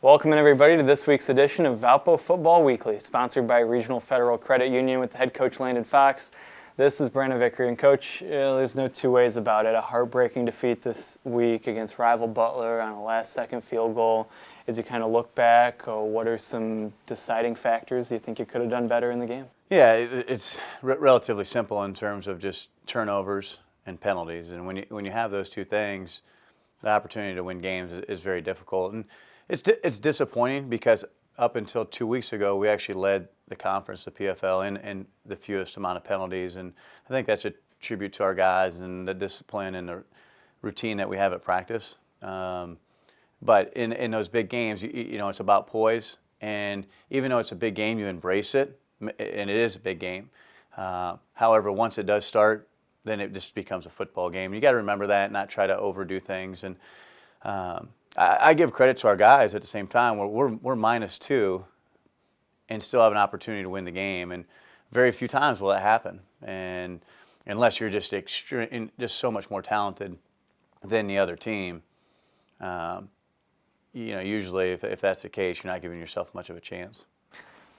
Welcome everybody to this week's edition of Valpo Football Weekly, sponsored by Regional Federal Credit Union with head coach Landon Fox. This is Brandon Vickery, and Coach, there's no two ways about it. A heartbreaking defeat this week against rival Butler on a last-second field goal. As you kind of look back, what are some deciding factors you think you could have done better in the game? Yeah, it's relatively simple in terms of just turnovers and penalties. And when you have those two things, the opportunity to win games is very difficult. And it's disappointing because up until 2 weeks ago, we actually led the conference, the PFL, in the fewest amount of penalties. And I think that's a tribute to our guys and the discipline and the routine that we have at practice. But in those big games, you know, it's about poise. And even though it's a big game, you embrace it, and it is a big game. However, once it does start, then it just becomes a football game. You got to remember that and not try to overdo things. And I give credit to our guys at the same time. We're -2 and still have an opportunity to win the game. And very few times will that happen. And unless you're just just so much more talented than the other team, you know, usually if that's the case, you're not giving yourself much of a chance.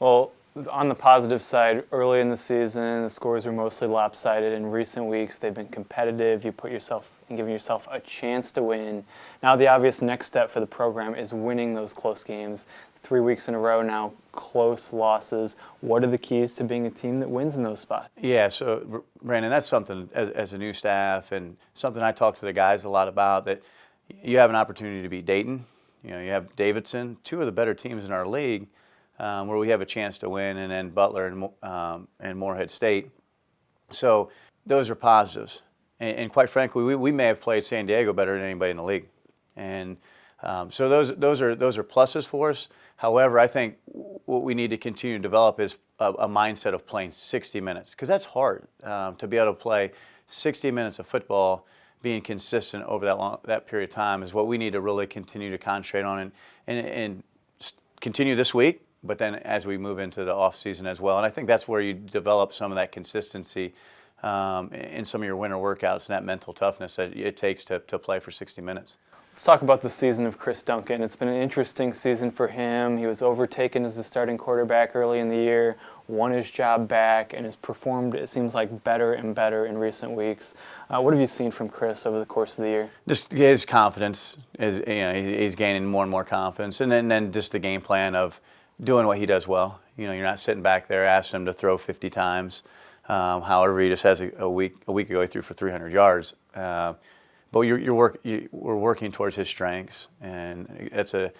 Well, on the positive side, early in the season, the scores were mostly lopsided. In recent weeks, they've been competitive. You put yourself and giving yourself a chance to win. Now, the obvious next step for the program is winning those close games. 3 weeks in a row now, close losses. What are the keys to being a team that wins in those spots? Yeah, so Brandon, that's something as a new staff and something I talk to the guys a lot about, that you have an opportunity to beat Dayton. You know, you have Davidson, two of the better teams in our league, where we have a chance to win, and then Butler and Morehead State. So those are positives. And quite frankly, we may have played San Diego better than anybody in the league. And so those are pluses for us. However, I think what we need to continue to develop is a mindset of playing 60 minutes, because that's hard to be able to play 60 minutes of football. Being consistent over that period of time is what we need to really continue to concentrate on and continue this week, but then as we move into the off season as well. And I think that's where you develop some of that consistency in some of your winter workouts and that mental toughness that it takes to play for 60 minutes. Let's talk about the season of Chris Duncan. It's been an interesting season for him. He was overtaken as the starting quarterback early in the year, won his job back, and has performed, it seems like, better and better in recent weeks. What have you seen from Chris over the course of the year? Just his confidence, he's gaining more and more confidence, and then just the game plan of doing what he does well. You know, you're not sitting back there asking him to throw 50 times. However, he just has a week ago he threw for 300 yards. But we're working towards his strengths, and it's a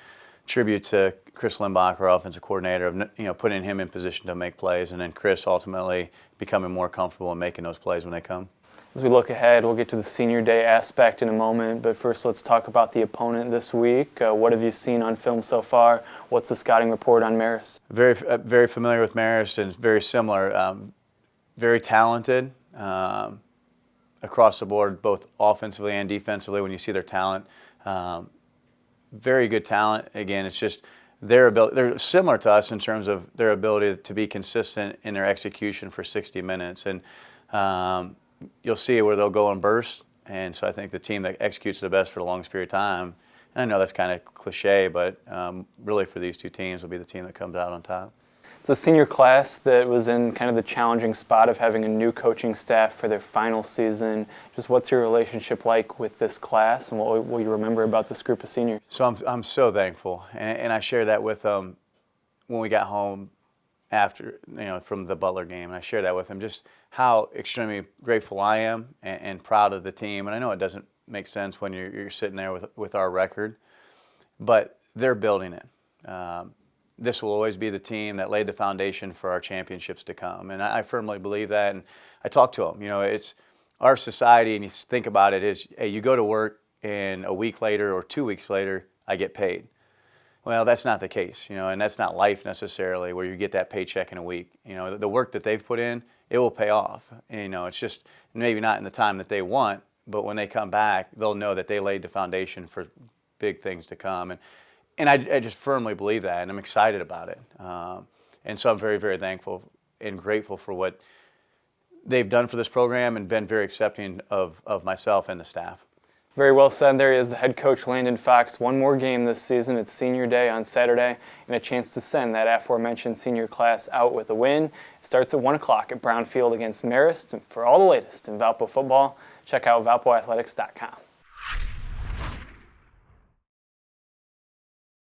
tribute to Chris Limbach, our offensive coordinator, of putting him in position to make plays, and then Chris ultimately becoming more comfortable in making those plays when they come. As we look ahead, we'll get to the senior day aspect in a moment, but first let's talk about the opponent this week. What have you seen on film so far? What's the scouting report on Marist? Very familiar with Marist, and very similar. Very talented. Across the board, both offensively and defensively, when you see their talent. Very good talent. Again, it's just their ability. They're similar to us in terms of their ability to be consistent in their execution for 60 minutes. And you'll see where they'll go and burst. And so I think the team that executes the best for the longest period of time, and I know that's kind of cliche, but really for these two teams will be the team that comes out on top. It's a senior class that was in kind of the challenging spot of having a new coaching staff for their final season. Just what's your relationship like with this class, and what will you remember about this group of seniors? So I'm so thankful, and I shared that with them when we got home after, from the Butler game, and I shared that with them, just how extremely grateful I am and proud of the team. And I know it doesn't make sense when you're sitting there with our record, but they're building it. This will always be the team that laid the foundation for our championships to come. And I firmly believe that. And I talk to them. It's our society, and you think about it, is, hey, you go to work and a week later or 2 weeks later, I get paid. Well, that's not the case, and that's not life necessarily, where you get that paycheck in a week. The work that they've put in, it will pay off. It's just maybe not in the time that they want, but when they come back, they'll know that they laid the foundation for big things to come. And I just firmly believe that, and I'm excited about it. And so I'm very, very thankful and grateful for what they've done for this program and been very accepting of myself and the staff. Very well said. There is the head coach, Landon Fox. One more game this season. It's senior day on Saturday, and a chance to send that aforementioned senior class out with a win. It starts at 1 o'clock at Brownfield against Marist. And for all the latest in Valpo football, check out valpoathletics.com.